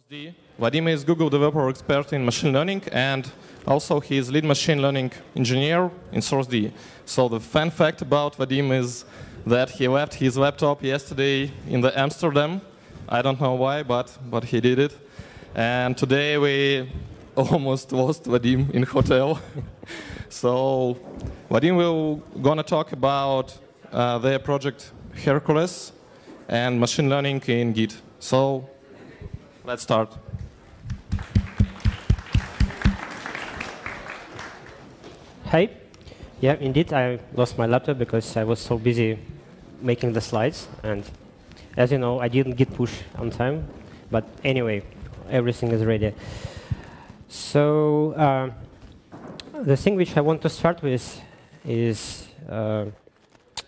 D. Vadim is Google developer expert in machine learning, and also he is lead machine learning engineer in SourceD. So the fun fact about Vadim is that he left his laptop yesterday in the Amsterdam. I don't know why, but he did it. And today we almost lost Vadim in hotel. So Vadim will gonna talk about their project Hercules and machine learning in Git. So let's start. Hi. Yeah, indeed, I lost my laptop because I was so busy making the slides. And as you know, I didn't Git push on time. But anyway, everything is ready. So the thing which I want to start with is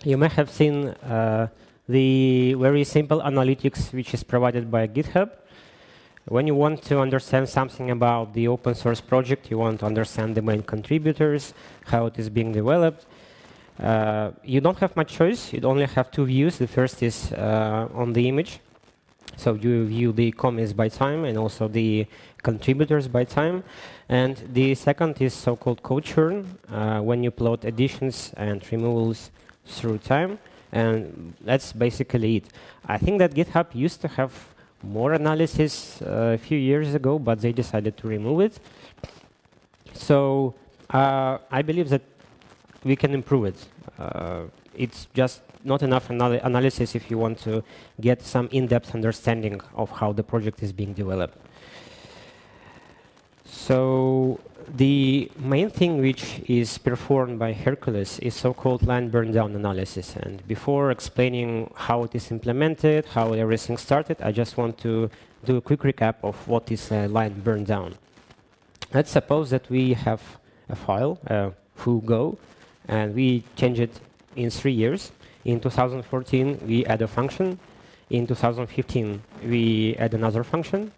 you may have seen the very simple analytics which is provided by GitHub. When you want to understand something about the open source project, you want to understand the main contributors, how it is being developed. You don't have much choice. You only have two views. The first is on the image. So you view the comments by time and also the contributors by time. And the second is so-called code churn, when you plot additions and removals through time. And that's basically it. I think that GitHub used to have more analysis a few years ago, but they decided to remove it. So I believe that we can improve it. It's just not enough analysis if you want to get some in-depth understanding of how the project is being developed. So the main thing which is performed by Hercules is so-called line burndown analysis. And before explaining how it is implemented, how everything started, I just want to do a quick recap of what is a line burndown. Let's suppose that we have a file, foo go, and we change it in 3 years. In 2014, we add a function. In 2015, we add another function.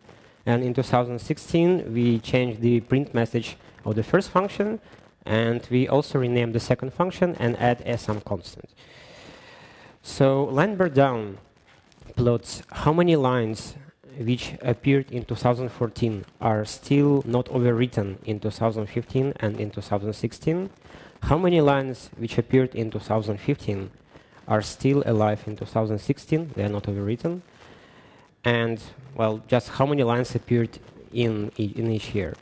And in 2016, we change the print message of the first function, and we also rename the second function and add some constant. So line burndown plots how many lines which appeared in 2014 are still not overwritten in 2015 and in 2016, how many lines which appeared in 2015 are still alive in 2016, they are not overwritten, and, well, just how many lines appeared in each year.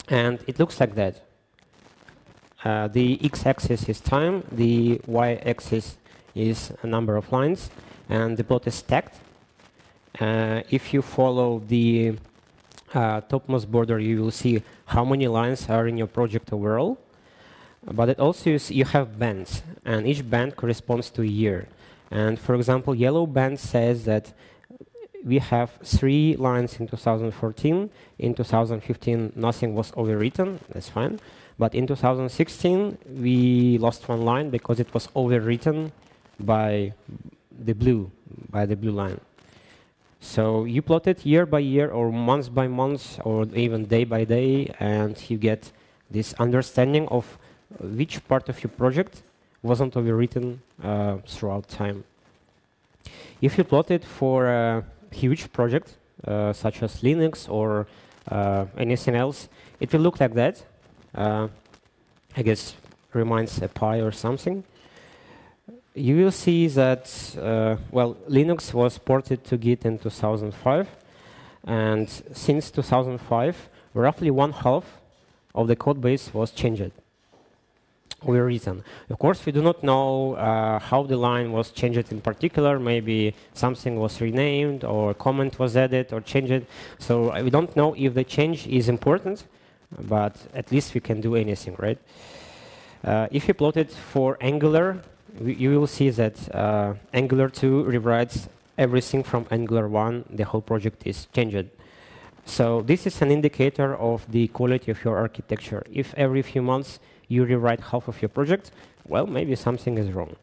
And it looks like that. The x-axis is time, the y-axis is a number of lines, and the plot is stacked. If you follow the topmost border, you will see how many lines are in your project overall. But it also you have bands, and each band corresponds to a year. And for example, yellow band says that we have 3 lines in 2014. In 2015, nothing was overwritten. That's fine. But in 2016, we lost 1 line because it was overwritten by the blue line. So you plot it year by year, or month by month, or even day by day, and you get this understanding of which part of your project wasn't overwritten throughout time. If you plot it for a huge project, such as Linux or anything else, it will look like that. I guess reminds a pie or something. You will see that, well, Linux was ported to Git in 2005, and since 2005, roughly 1/2 of the code base was changed. Overwritten. Of course, we do not know how the line was changed in particular. Maybe something was renamed, or a comment was added or changed. So we don't know if the change is important, but at least we can do anything, right? If you plot it for Angular, you will see that Angular 2 rewrites everything from Angular 1. The whole project is changed. So this is an indicator of the quality of your architecture. If every few months you rewrite half of your project, well, maybe something is wrong.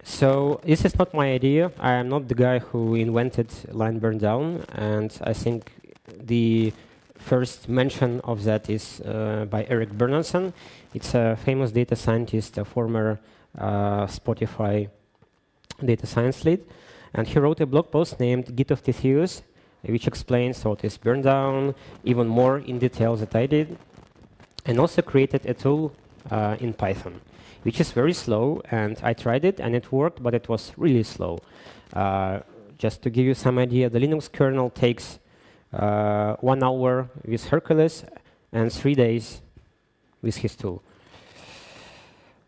So this is not my idea. I am not the guy who invented line burndown, and I think the first mention of that is by Eric Bernardson. It's a famous data scientist, a former Spotify data science lead, and he wrote a blog post named Git of Theseus, which explains what is burndown even more in detail that I did, and also created a tool in Python, which is very slow, and I tried it and it worked, but it was really slow. Just to give you some idea, the Linux kernel takes 1 hour with Hercules and 3 days with his tool.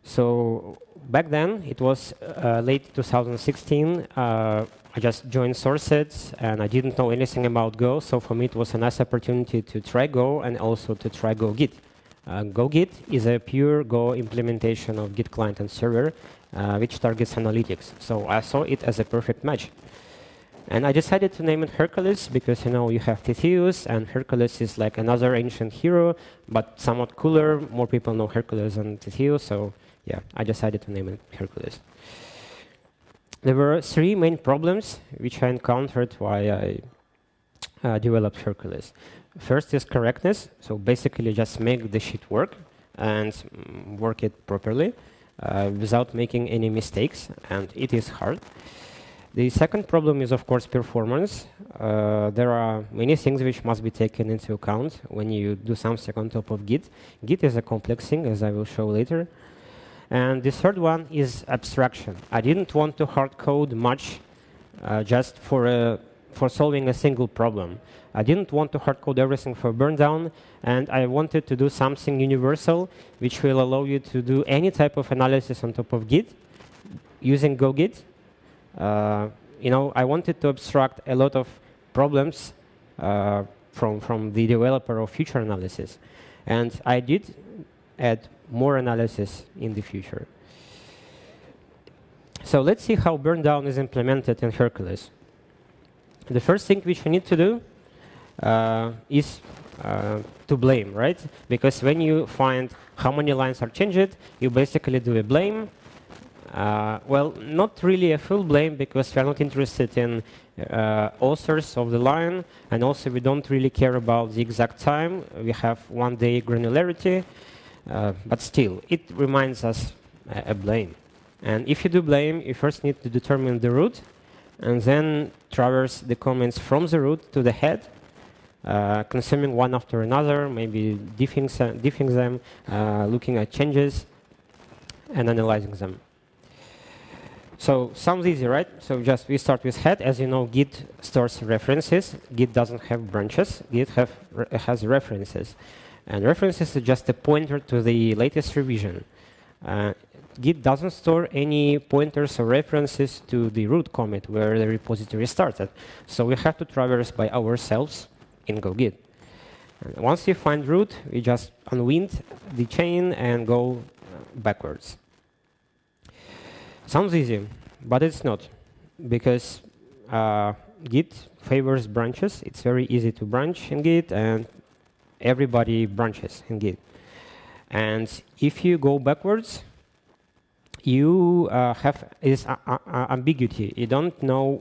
So back then, it was late 2016. I just joined SourceSets, and I didn't know anything about Go, so for me it was a nice opportunity to try Go and also to try GoGit. GoGit is a pure Go implementation of Git client and server, which targets analytics. So I saw it as a perfect match. And I decided to name it Hercules because, you know, you have Theseus, and Hercules is like another ancient hero, but somewhat cooler. More people know Hercules than Theseus, so yeah, I decided to name it Hercules. There were 3 main problems which I encountered while I developed Hercules. First is correctness, so basically just make the shit work and work it properly without making any mistakes, and it is hard. The second problem is, of course, performance. There are many things which must be taken into account when you do something on top of Git. Git is a complex thing, as I will show later. And the third one is abstraction. I didn't want to hard code much just for solving a single problem. I didn't want to hard code everything for burndown, and I wanted to do something universal which will allow you to do any type of analysis on top of Git using GoGit. You know, I wanted to abstract a lot of problems from the developer of future analysis, and I did add more analysis in the future. So let's see how burndown is implemented in Hercules. The first thing which we need to do is to blame, right? Because when you find how many lines are changed, you basically do a blame. Well, not really a full blame, because we are not interested in authors of the line, and also we don't really care about the exact time. We have 1-day granularity, but still, it reminds us a blame. And if you do blame, you first need to determine the root, and then traverse the comments from the root to the head, consuming one after another, maybe diffing them, looking at changes, and analyzing them. So sounds easy, right? So just we start with head. As you know, Git stores references. Git doesn't have branches. Git has references. And references is just a pointer to the latest revision. Git doesn't store any pointers or references to the root commit where the repository started. So we have to traverse by ourselves in GoGit. And once you find root, we just unwind the chain and go backwards. Sounds easy, but it's not, because Git favors branches. It's very easy to branch in Git, and everybody branches in Git. And if you go backwards, you have ambiguity. You don't know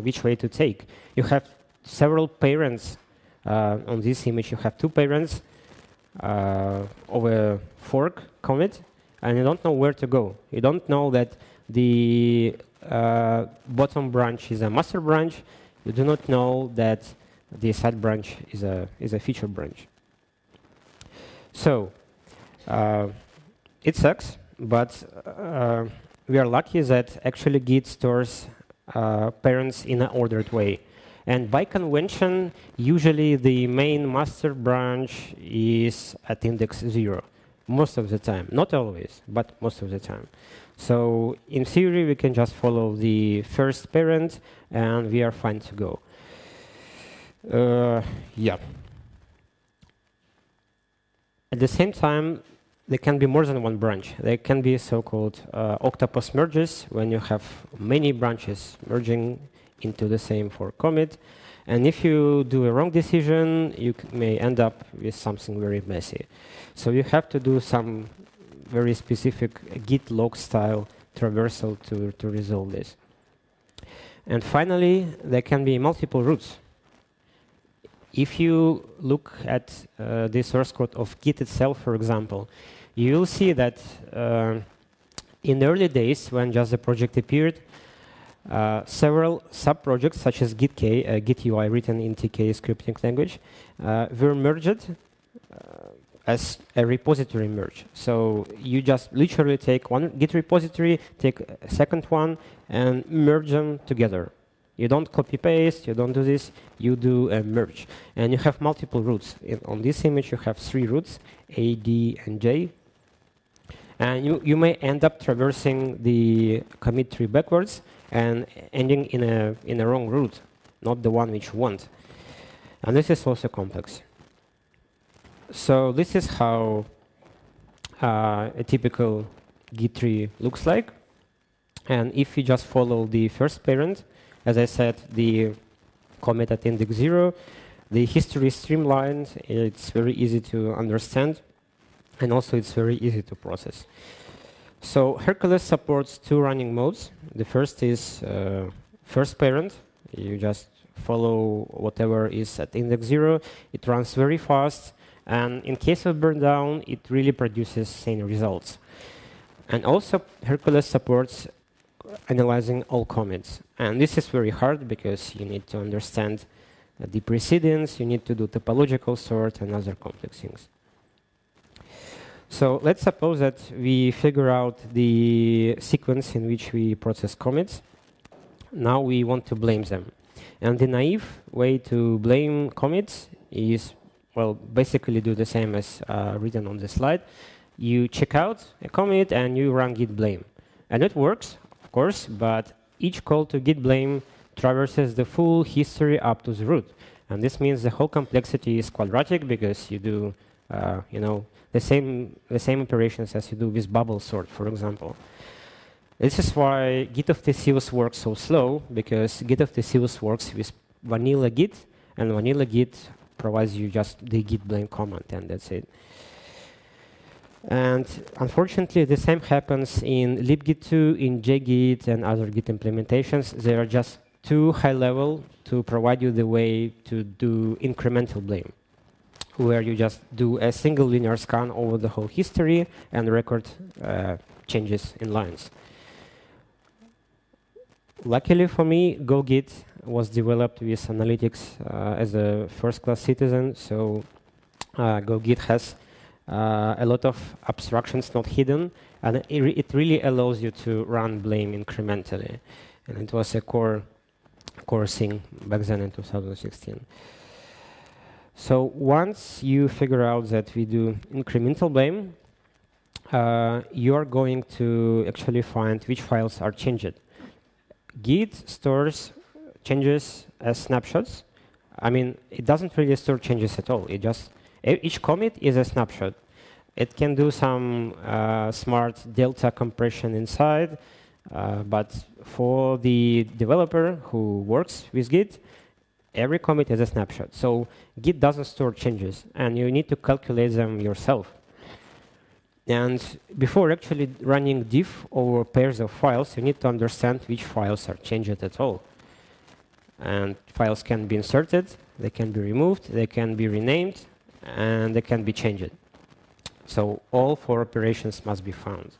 which way to take. You have several parents. On this image, you have 2 parents of a fork commit, and you don't know where to go. You don't know that the bottom branch is a master branch. You do not know that the side branch is a feature branch. So it sucks, but we are lucky that actually Git stores parents in an ordered way. And by convention, usually the main master branch is at index 0, most of the time. Not always, but most of the time. So in theory, we can just follow the first parent, and we are fine to go. Yeah. At the same time, there can be more than one branch. There can be so-called octopus merges, when you have many branches merging into the same fork commit. And if you do a wrong decision, you may end up with something very messy. So you have to do some very specific Git log style traversal to resolve this. And finally, there can be multiple roots. If you look at the source code of Git itself, for example, you will see that in the early days, when just the project appeared, Several sub-projects, such as GitK, Git UI written in TK scripting language, were merged as a repository merge. So you just literally take one Git repository, take a second one, and merge them together. You don't copy-paste, you don't do this, you do a merge. And you have multiple roots. On this image, you have 3 roots, A, D, and J. And you may end up traversing the commit tree backwards and ending in a wrong route, not the one which you want. And this is also complex. So this is how a typical Git tree looks like. And if you just follow the first parent, as I said, the commit at index 0, the history is streamlined, it's very easy to understand, and also it's very easy to process. So Hercules supports 2 running modes. The first is first parent. You just follow whatever is at index 0. It runs very fast. And in case of burndown, it really produces sane results. And also, Hercules supports analyzing all commits. And this is very hard because you need to understand the precedence, you need to do topological sort and other complex things. So let's suppose that we figure out the sequence in which we process commits. Now we want to blame them. And the naive way to blame commits is, well, basically do the same as written on the slide. You check out a commit and you run git blame. And it works, of course, but each call to git blame traverses the full history up to the root. And this means the whole complexity is quadratic because you do, the same operations as you do with bubble sort, for example. This is why Git of Theseus works so slow, because Git of Theseus works with vanilla Git, and vanilla Git provides you just the git blame command, and that's it. And unfortunately, the same happens in libgit2, in jgit, and other Git implementations. They are just too high level to provide you the way to do incremental blame, where you just do a single linear scan over the whole history and record changes in lines. Luckily for me, GoGit was developed with analytics as a first-class citizen, so GoGit has a lot of abstractions not hidden, and it really allows you to run blame incrementally. And it was a core thing back then in 2016. So once you figure out that we do incremental blame, you are going to actually find which files are changed. Git stores changes as snapshots. I mean, it doesn't really store changes at all. It just each commit is a snapshot. It can do some smart delta compression inside, but for the developer who works with Git, every commit is a snapshot. So Git doesn't store changes, and you need to calculate them yourself. And before actually running diff over pairs of files, you need to understand which files are changed at all. And files can be inserted, they can be removed, they can be renamed, and they can be changed. So all 4 operations must be found.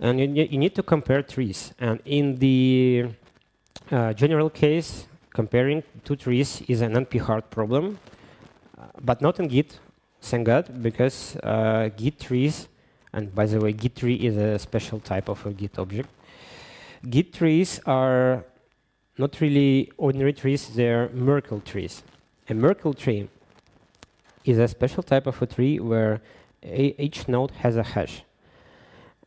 And you need to compare trees. And in the general case, comparing 2 trees is an NP-hard problem, but not in Git, thank God, because Git trees, and by the way, Git tree is a special type of a Git object. Git trees are not really ordinary trees, they're Merkle trees. A Merkle tree is a special type of a tree where each node has a hash.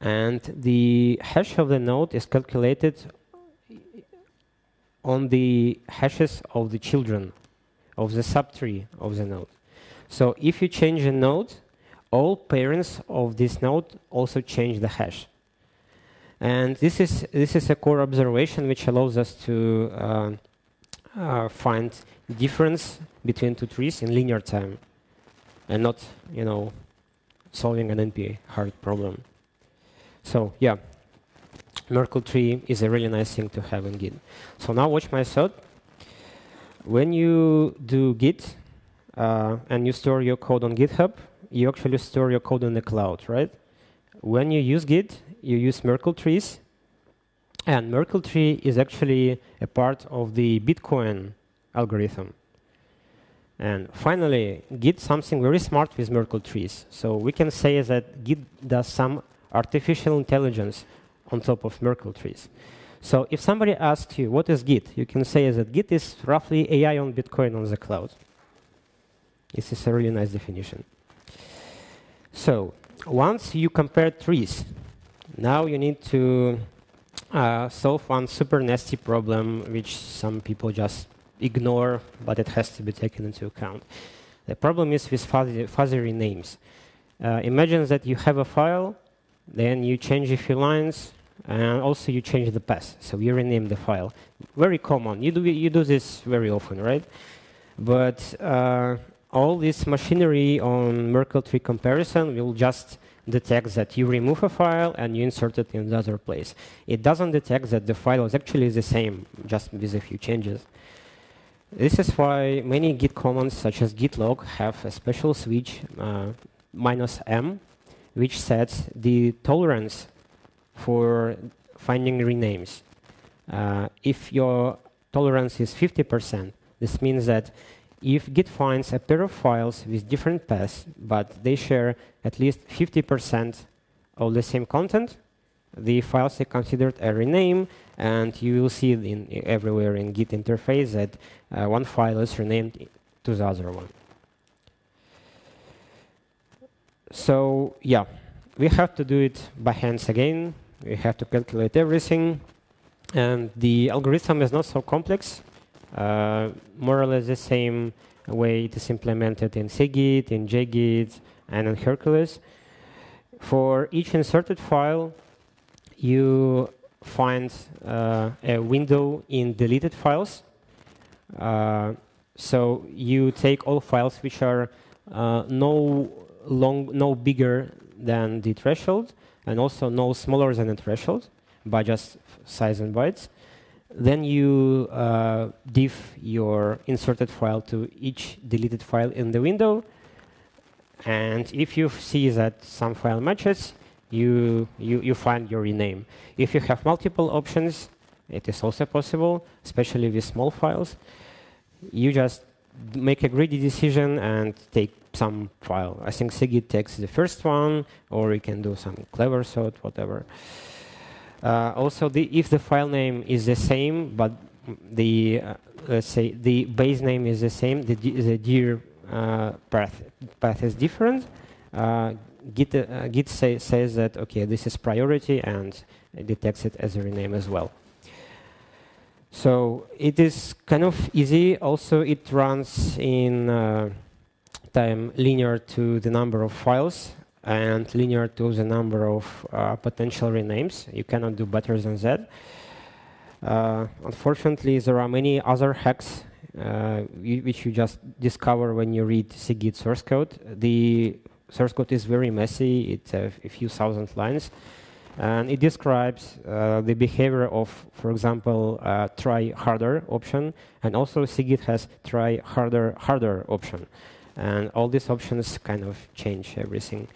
And the hash of the node is calculated on the hashes of the children of the subtree of the node. So if you change a node, all parents of this node also change the hash. And this is a core observation which allows us to find difference between 2 trees in linear time, and not, solving an NP-hard problem. So yeah, Merkle tree is a really nice thing to have in Git. So now watch my thought. When you do Git and you store your code on GitHub, you actually store your code in the cloud, right? When you use Git, you use Merkle trees, And Merkle tree is actually a part of the Bitcoin algorithm. And finally, Git something very smart with Merkle trees. So we can say that Git does some artificial intelligence on top of Merkle trees. So if somebody asks you, what is Git? You can say that Git is roughly AI on Bitcoin on the cloud. This is a really nice definition. So once you compare trees, now you need to solve one super nasty problem, which some people just ignore, but it has to be taken into account. The problem is with fuzzy renames. Imagine that you have a file, then you change a few lines, and also you change the path. So you rename the file. Very common. You do this very often, right? But all this machinery on Merkle tree comparison will just detect that you remove a file and you insert it in the other place. It doesn't detect that the file is actually the same, just with a few changes. This is why many Git commands, such as git log, have a special switch -m, which sets the tolerance for finding renames. If your tolerance is 50%, this means that if Git finds a pair of files with different paths, but they share at least 50% of the same content, the files are considered a rename, and you will see everywhere in Git interface that one file is renamed to the other one. So yeah, we have to do it by hands again. We have to calculate everything, and the algorithm is not so complex. More or less the same way it is implemented in Cgit, in JGit, and in Hercules. For each inserted file, you find a window in deleted files. So you take all files which are no bigger than the threshold, and also no smaller than the threshold, by just size and bytes. Then you diff your inserted file to each deleted file in the window. And if you see that some file matches, you find your rename. If you have multiple options, it is also possible, especially with small files. You just make a greedy decision and take some file. I think Cgit takes the first one, or you can do some clever sort, whatever. Also, if the file name is the same, but the let's say the base name is the same, the dir path is different, Git says that okay, this is priority, and it detects it as a rename as well. So it is kind of easy. Also, it runs in time linear to the number of files and linear to the number of potential renames. You cannot do better than that. Unfortunately, there are many other hacks which you just discover when you read Cgit source code. The source code is very messy. It's a few thousand lines. And it describes the behavior of, for example, try harder option. And also Cgit has try harder option. And all these options kind of change everything.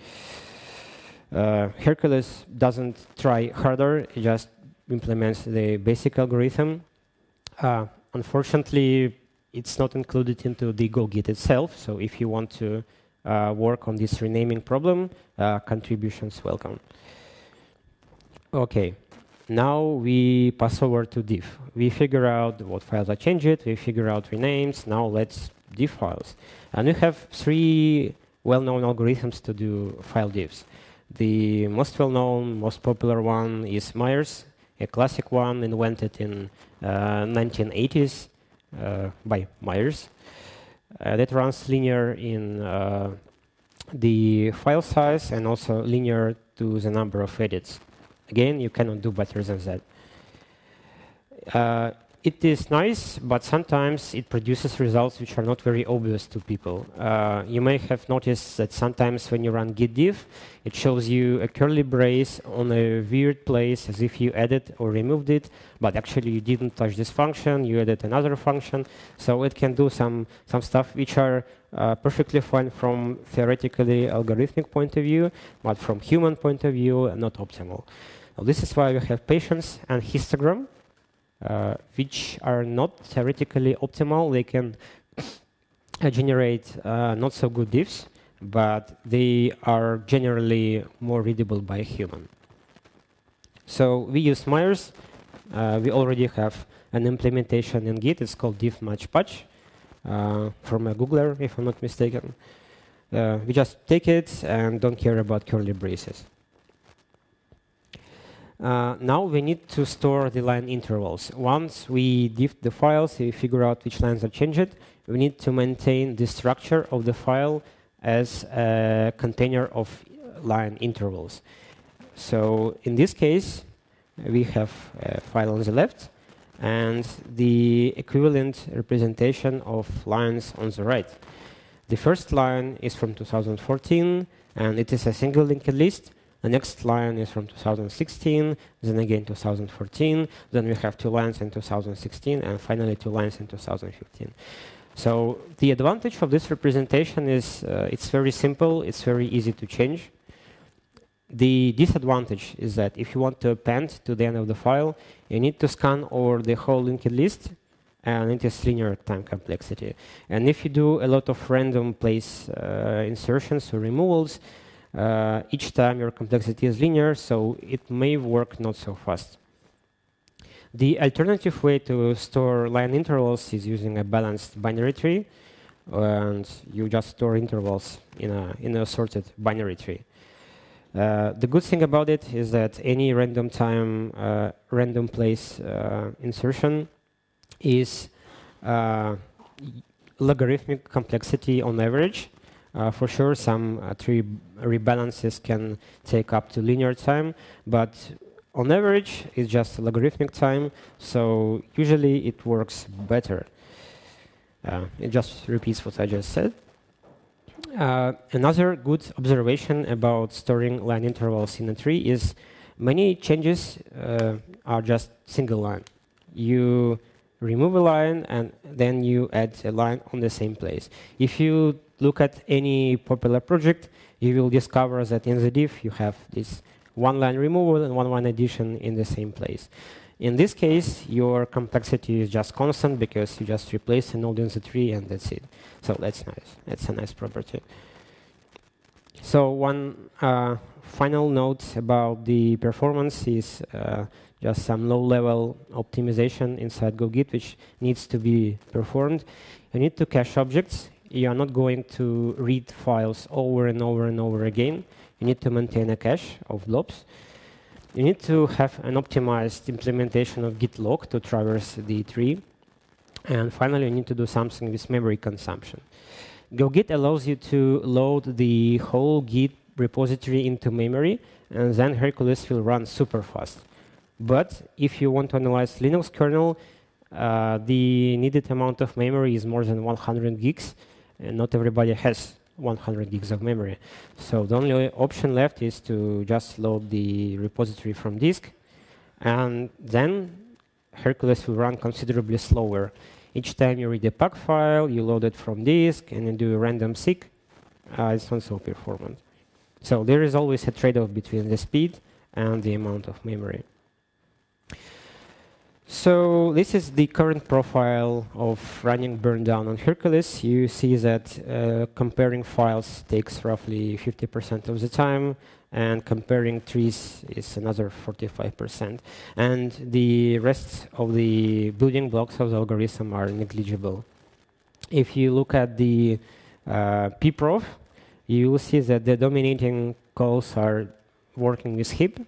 Hercules doesn't try harder, it just implements the basic algorithm. Unfortunately, it's not included into the GoGit itself, so if you want to work on this renaming problem, contributions welcome. Okay, now we pass over to Diff. We figure out what files are changed, we figure out renames, now let's diff files. And we have three well-known algorithms to do file diffs. The most well-known, most popular one is Myers, a classic one invented in 1980s by Myers. That runs linear in the file size and also linear to the number of edits. Again, you cannot do better than that. It is nice, but sometimes it produces results which are not very obvious to people. You may have noticed that sometimes when you run git diff, it shows you a curly brace on a weird place as if you added or removed it, but actually you didn't touch this function, you added another function. So it can do some stuff which are perfectly fine from theoretically algorithmic point of view, but from human point of view, not optimal. So this is why we have patience and histogram, which are not theoretically optimal. They can generate not so good diffs, but they are generally more readable by a human. So we use Myers. We already have an implementation in Git. It's called diff match patch from a Googler, if I'm not mistaken. We just take it and don't care about curly braces. Now we need to store the line intervals. Once we diff the files, we figure out which lines are changed. We need to maintain the structure of the file as a container of line intervals. So in this case, we have a file on the left and the equivalent representation of lines on the right. The first line is from 2014, and it is a single linked list. The next line is from 2016, then again 2014, then we have 2 lines in 2016, and finally 2 lines in 2015. So the advantage of this representation is it's very simple, it's very easy to change. The disadvantage is that if you want to append to the end of the file, you need to scan over the whole linked list, and it is linear time complexity. And if you do a lot of random place insertions or removals, each time your complexity is linear, so it may work not so fast. The alternative way to store line intervals is using a balanced binary tree, and you just store intervals in a sorted binary tree. The good thing about it is that any random time, random place insertion is logarithmic complexity on average. For sure, some tree rebalances can take up to linear time, but on average, it's just logarithmic time, so usually it works better. It just repeats what I just said. Another good observation about storing line intervals in a tree is many changes are just single line. You remove a line and then you add a line on the same place. If you look at any popular project, you will discover that in the diff you have this one line removal and one line addition in the same place. In this case, your complexity is just constant because you just replace a node in the tree and that's it. So that's nice. That's a nice property. So one final note about the performance is just some low-level optimization inside GoGit, which needs to be performed. You need to cache objects. You are not going to read files over and over and over again. You need to maintain a cache of blobs. You need to have an optimized implementation of git log to traverse the tree. And finally, you need to do something with memory consumption. GoGit allows you to load the whole Git repository into memory, and then Hercules will run super fast. But if you want to analyze Linux kernel, the needed amount of memory is more than 100 gigs, and not everybody has 100 gigs of memory. So the only option left is to just load the repository from disk, and then Hercules will run considerably slower. Each time you read a pack file, you load it from disk, and you do a random seek. It's not so performant. So there is always a trade-off between the speed and the amount of memory. So this is the current profile of running burndown on Hercules. You see that comparing files takes roughly 50% of the time, and comparing trees is another 45%. And the rest of the building blocks of the algorithm are negligible. If you look at the pprof, you will see that the dominating calls are working with heap.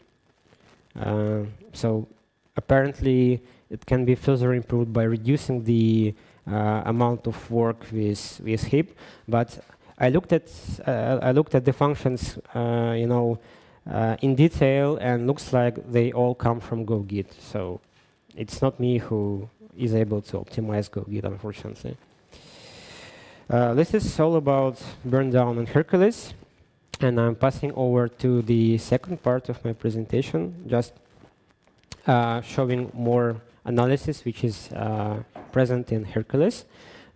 So apparently, it can be further improved by reducing the amount of work with heap. But I looked at the functions, in detail, and looks like they all come from GoGit. So it's not me who is able to optimize GoGit, unfortunately. This is all about burndown and Hercules. And I'm passing over to the second part of my presentation, just showing more analysis which is present in Hercules.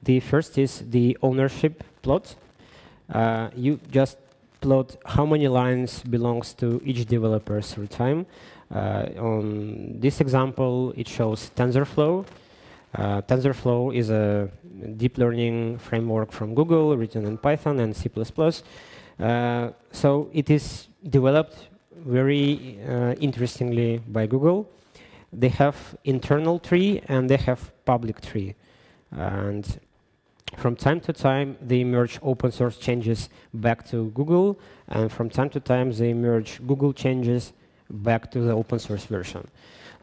The first is the ownership plot. You just plot how many lines belongs to each developer through time. On this example, it shows TensorFlow. TensorFlow is a deep learning framework from Google, written in Python and C++. So it is developed very interestingly by Google. They have internal tree and they have public tree. And from time to time, they merge open source changes back to Google. And from time to time, they merge Google changes back to the open source version.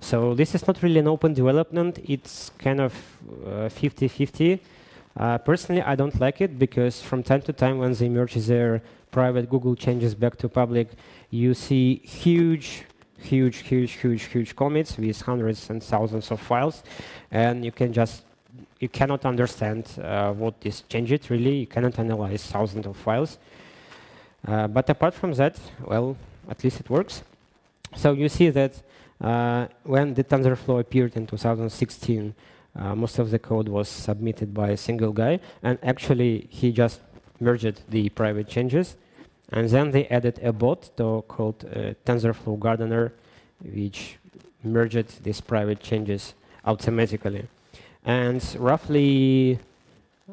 So this is not really an open development. It's kind of 50-50. Personally, I don't like it because from time to time, when they merge their private Google changes back to public, you see huge commits with hundreds and thousands of files, and you cannot understand what is changed really. You cannot analyze thousands of files. But apart from that, well, at least it works. So you see that when the TensorFlow appeared in 2016, most of the code was submitted by a single guy, and actually he just merged the private changes. And then they added a bot called TensorFlow Gardener, which merged these private changes automatically. And roughly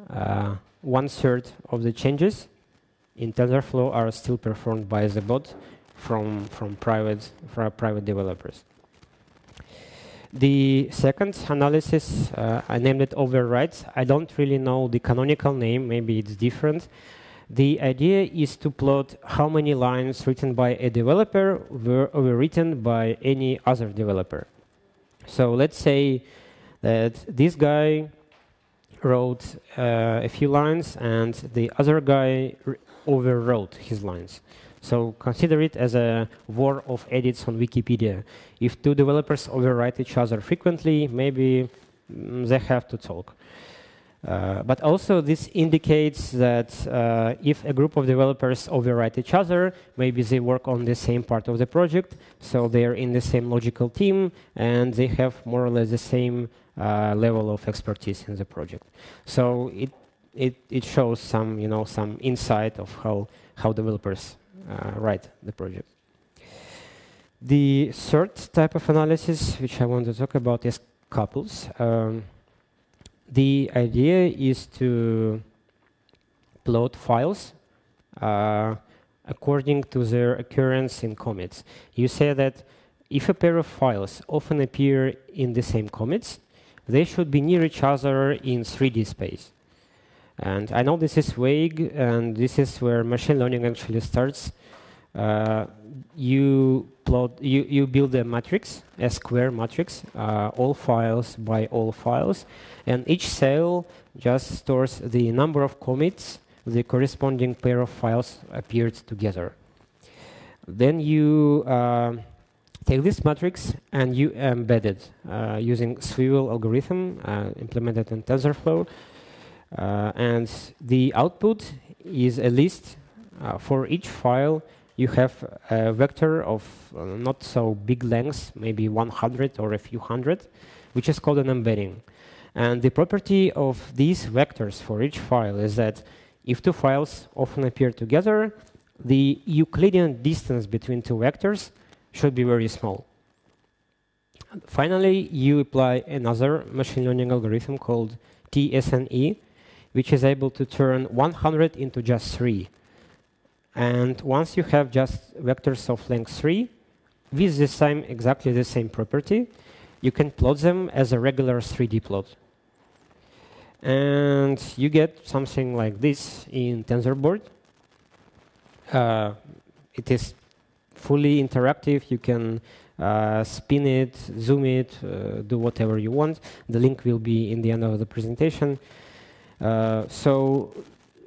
1/3 of the changes in TensorFlow are still performed by the bot from private developers. The second analysis, I named it Overwrites. I don't really know the canonical name, maybe it's different. The idea is to plot how many lines written by a developer were overwritten by any other developer. So let's say that this guy wrote a few lines and the other guy overwrote his lines. So consider it as a war of edits on Wikipedia. If two developers overwrite each other frequently, maybe they have to talk. But also this indicates that if a group of developers overwrite each other, maybe they work on the same part of the project, so they're in the same logical team, and they have more or less the same level of expertise in the project. So it shows some, some insight of how developers write the project. The third type of analysis, which I want to talk about, is couples. The idea is to plot files according to their occurrence in commits. You say that if a pair of files often appear in the same commits, they should be near each other in 3D space. And I know this is vague, and this is where machine learning actually starts. You build a matrix, a square matrix, all files by all files, and each cell just stores the number of commits the corresponding pair of files appeared together. Then you take this matrix and you embed it using swivel algorithm implemented in TensorFlow, and the output is a list for each file. You have a vector of not so big length, maybe 100 or a few hundred, which is called an embedding. And the property of these vectors for each file is that if two files often appear together, the Euclidean distance between two vectors should be very small. Finally, you apply another machine learning algorithm called TSNE, which is able to turn 100 into just 3. And once you have just vectors of length 3, with exactly the same property, you can plot them as a regular 3D plot. And you get something like this in TensorBoard. It is fully interactive. You can spin it, zoom it, do whatever you want. The link will be in the end of the presentation. So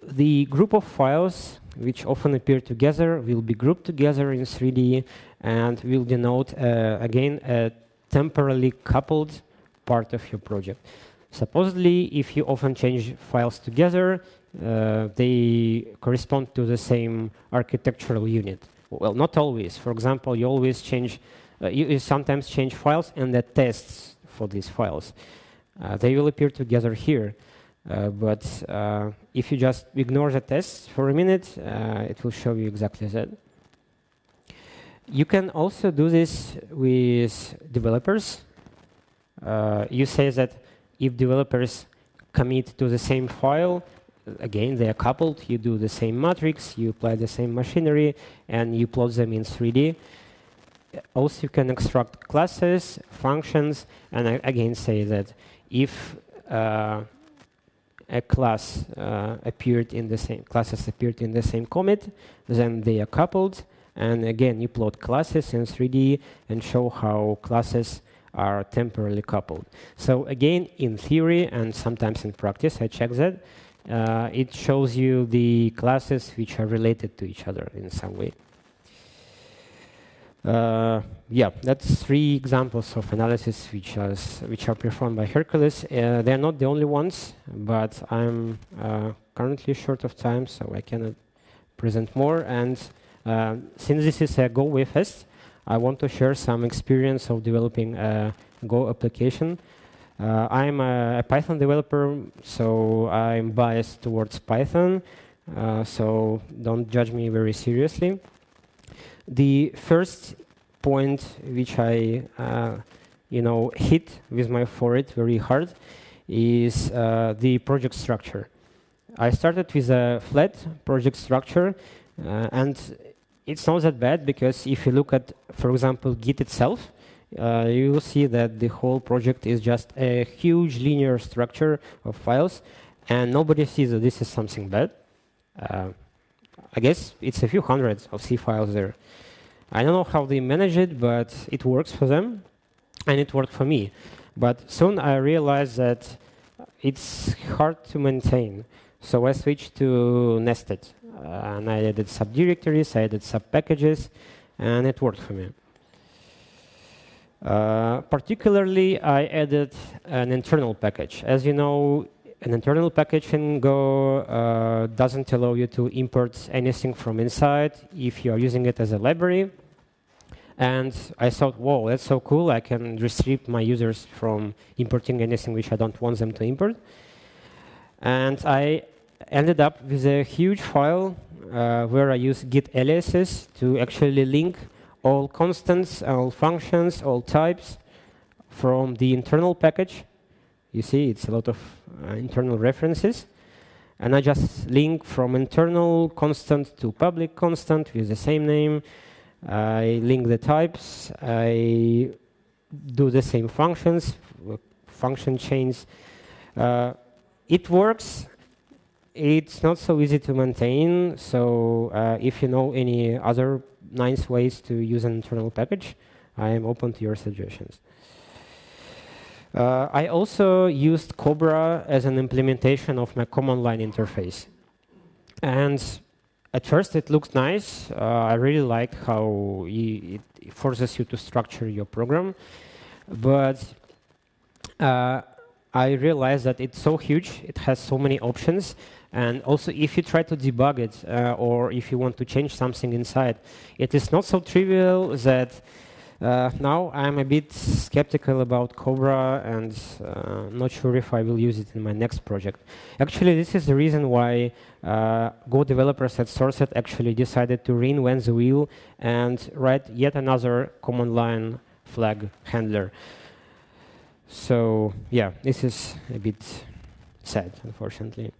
the group of files which often appear together will be grouped together in 3D and will denote, again, a temporally coupled part of your project. Supposedly, if you often change files together, they correspond to the same architectural unit. Well, not always. For example, you always change, you sometimes change files and the tests for these files. They will appear together here. But if you just ignore the tests for a minute, it will show you exactly that. You can also do this with developers. You say that if developers commit to the same file, again, they are coupled, you do the same matrix, you apply the same machinery, and you plot them in 3D. Also, you can extract classes, functions, and again say that if a class appeared in the same classes appeared in the same commit, then they are coupled. And again, you plot classes in 3D and show how classes are temporarily coupled. So again, in theory and sometimes in practice, I check that. It shows you the classes which are related to each other in some way. Yeah, that's 3 examples of analysis which are performed by Hercules. They're not the only ones, but I'm currently short of time, so I cannot present more. And since this is a GoWayFest, I want to share some experience of developing a Go application. I'm a Python developer, so I'm biased towards Python, so don't judge me very seriously. The first point which I hit with my forehead very hard is the project structure. I started with a flat project structure, and it's not that bad because if you look at, for example, Git itself, you will see that the whole project is just a huge linear structure of files, and nobody sees that this is something bad. I guess it's a few hundreds of C files there. I don't know how they manage it, but it works for them, and it worked for me. But soon I realized that it's hard to maintain, so I switched to nested. And I added subdirectories, I added sub-packages, and it worked for me. Particularly, I added an internal package. As you know, an internal package in Go doesn't allow you to import anything from inside if you are using it as a library. And I thought, whoa, that's so cool. I can restrict my users from importing anything which I don't want them to import. And I ended up with a huge file where I use git aliases to actually link all constants, all functions, all types from the internal package. You see, it's a lot of internal references. And I just link from internal constant to public constant with the same name. I link the types. I do the same functions, function chains. It works. It's not so easy to maintain, so if you know any other nice ways to use an internal package, I am open to your suggestions. I also used Cobra as an implementation of my command line interface. And at first it looks nice. I really like how it forces you to structure your program. But I realized that it's so huge, it has so many options. And also, if you try to debug it, or if you want to change something inside, it is not so trivial that now I'm a bit skeptical about Cobra and not sure if I will use it in my next project. Actually, this is the reason why Go developers at Sourcet actually decided to reinvent the wheel and write yet another command line flag handler. So yeah, this is a bit sad, unfortunately.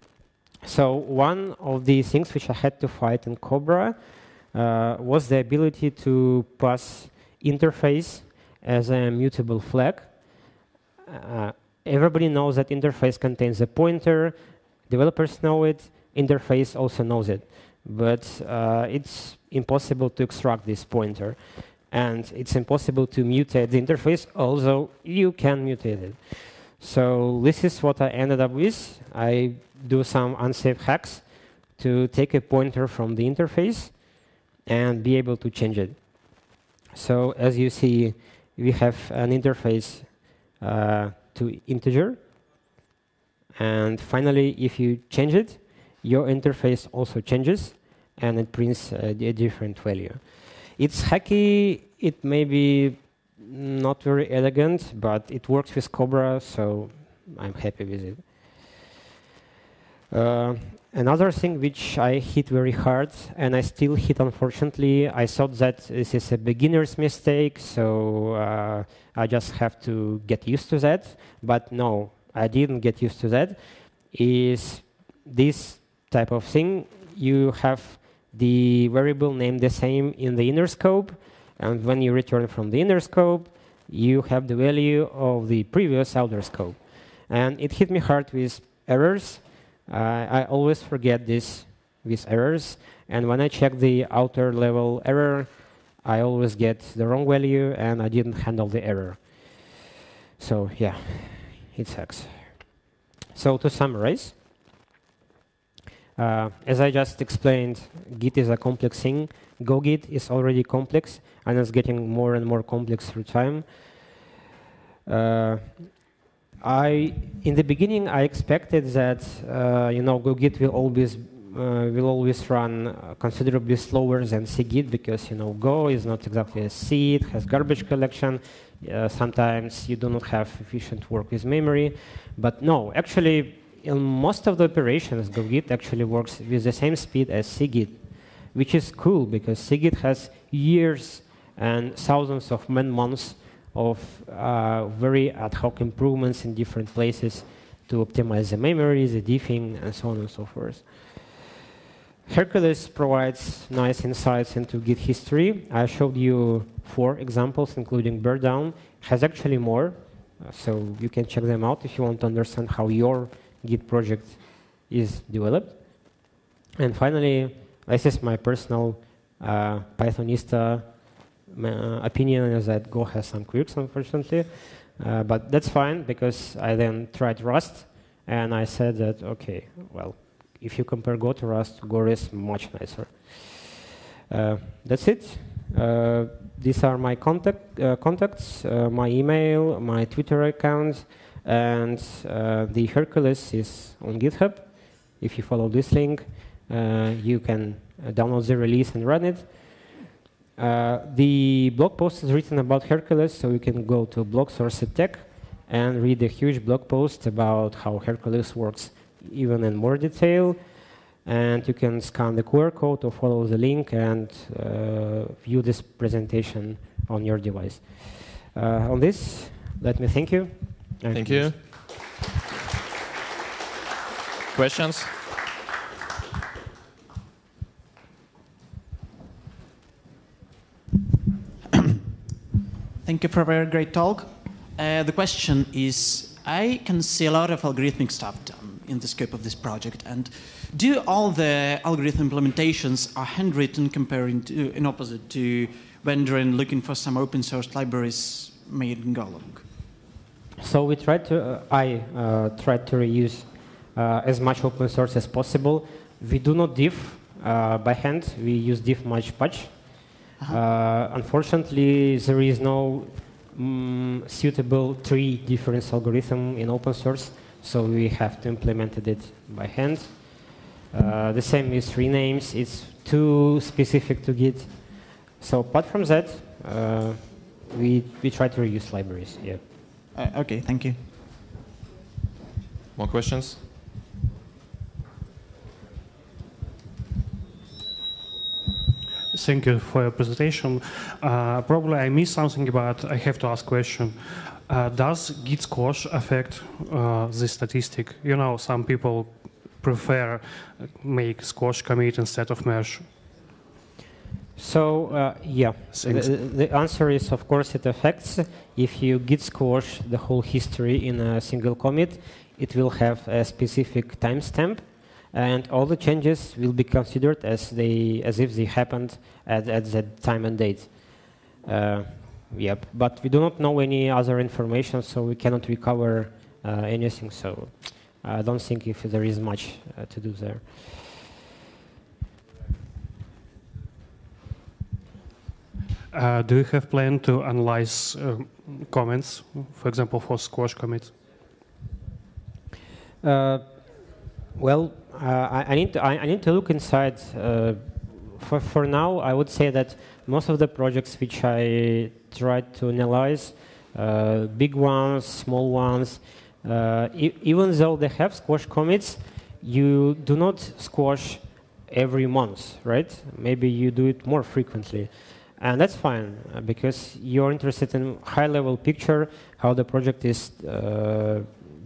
So one of the things which I had to fight in Cobra was the ability to pass interface as a mutable flag. Everybody knows that interface contains a pointer. Developers know it. Interface also knows it. But it's impossible to extract this pointer. And it's impossible to mutate the interface, although you can mutate it. So this is what I ended up with. I do some unsafe hacks to take a pointer from the interface and be able to change it. So as you see, we have an interface to integer. And finally, if you change it, your interface also changes, and it prints a different value. It's hacky. It may be not very elegant, but it works with Cobra, so I'm happy with it. Another thing which I hit very hard, and I still hit, unfortunately, I thought that this is a beginner's mistake, so I just have to get used to that. But no, I didn't get used to that. Is this type of thing. You have the variable name the same in the inner scope, and when you return from the inner scope, you have the value of the previous outer scope. And it hit me hard with errors. I always forget this with errors, and when I check the outer level error, I always get the wrong value, and I didn't handle the error. So yeah, it sucks. So to summarize, as I just explained, Git is a complex thing. GoGit is already complex, and it's getting more and more complex through time. In the beginning, I expected that GoGit will always run considerably slower than cgit, because Go is not exactly a C. It has garbage collection. Sometimes you do not have efficient work with memory. But no, actually, in most of the operations, GoGit actually works with the same speed as cgit, which is cool because cgit has years and thousands of man-months of very ad hoc improvements in different places to optimize the memory, the diffing, and so on and so forth. Hercules provides nice insights into Git history. I showed you 4 examples, including burndown. It has actually more, so you can check them out if you want to understand how your Git project is developed. And finally, this is my personal Pythonista opinion, is that Go has some quirks, unfortunately. But that's fine, because I then tried Rust, and I said that, OK, well, if you compare Go to Rust, Go is much nicer. That's it. These are my contacts, my email, my Twitter account, and the Hercules is on GitHub. If you follow this link, you can download the release and run it. The blog post is written about Hercules, so you can go to blog source tech and read a huge blog post about how Hercules works even in more detail. And you can scan the QR code or follow the link and view this presentation on your device. On this, let me thank you. Thank you. Questions? Thank you for a very great talk. The question is, I can see a lot of algorithmic stuff done in the scope of this project. And do all the algorithm implementations are handwritten comparing to, in opposite to vendor looking for some open source libraries made in Golang? So we tried to, I tried to reuse as much open source as possible. We do not diff by hand. We use diff much patch. Unfortunately, there is no suitable tree difference algorithm in open source, so we have to implement it by hand. The same with renames. It's too specific to Git. So apart from that, we try to reuse libraries. Yeah. OK, thank you. More questions? Thank you for your presentation. Probably I missed something, but I have to ask a question. Does Git squash affect this statistic? You know, some people prefer make squash commit instead of merge. So yeah, the answer is, of course, it affects. If you Git squash the whole history in a single commit, it will have a specific timestamp. And all the changes will be considered as if they happened at that time and date. Yep. But we do not know any other information, so we cannot recover anything. So I don't think if there is much to do there. Do you have plan to analyze comments, for example, for squash commits? Well, I need to look inside. For now, I would say that most of the projects which I tried to analyze, big ones, small ones, even though they have squash commits, you do not squash every month, right? Maybe you do it more frequently. And that's fine, because you're interested in high-level picture, how the project is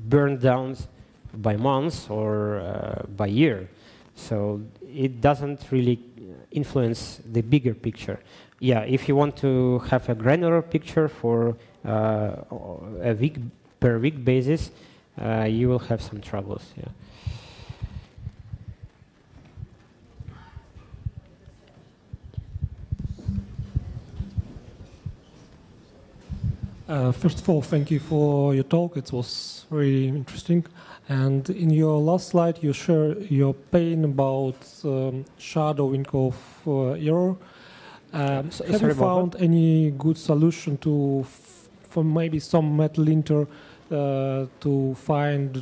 burned down by months or by year. So it doesn't really influence the bigger picture. Yeah, if you want to have a granular picture for a week per week basis, you will have some troubles. Yeah. First of all, thank you for your talk. It was very interesting. And in your last slide, you share your pain about shadowing of error. Have you found any good solution for maybe some metal linter to find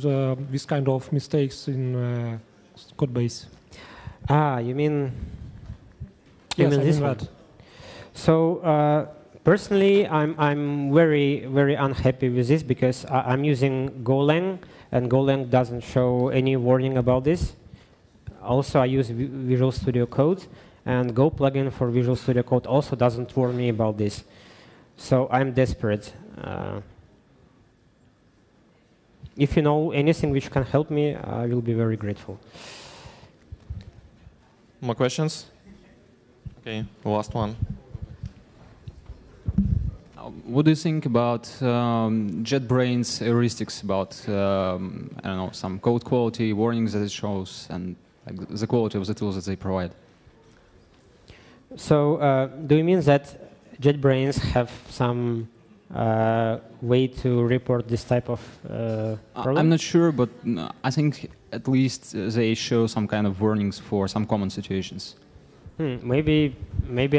this kind of mistakes in code base? You mean? Yes, you mean this one? So. Personally, I'm very unhappy with this because I'm using Golang, and Golang doesn't show any warning about this. Also, I use Visual Studio Code, and Go plugin for Visual Studio Code also doesn't warn me about this. So I'm desperate. If you know anything which can help me, I will be very grateful. More questions? Okay, last one. What do you think about JetBrains heuristics about I don't know, some code quality warnings that it shows and like the quality of the tools that they provide? So do you mean that JetBrains have some way to report this type of problem? I'm not sure, but I think at least they show some kind of warnings for some common situations. Maybe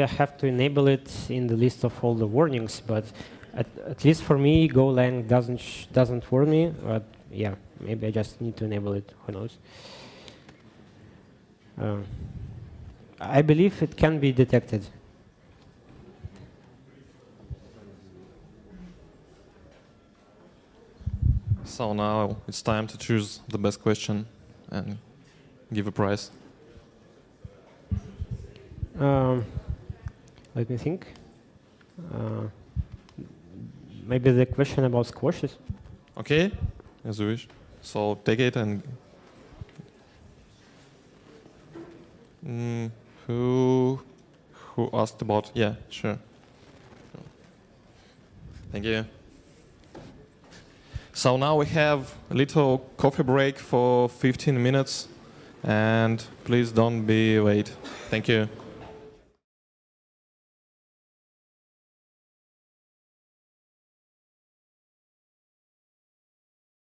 I have to enable it in the list of all the warnings, but at least for me, Golang doesn't warn me. But yeah, maybe I just need to enable it. Who knows? I believe it can be detected. So now it's time to choose the best question and give a prize. Let me think. Maybe the question about squashes. Okay, as you wish. So take it and who asked about? Yeah, sure. Thank you. So now we have a little coffee break for 15 minutes, and please don't be late. Thank you.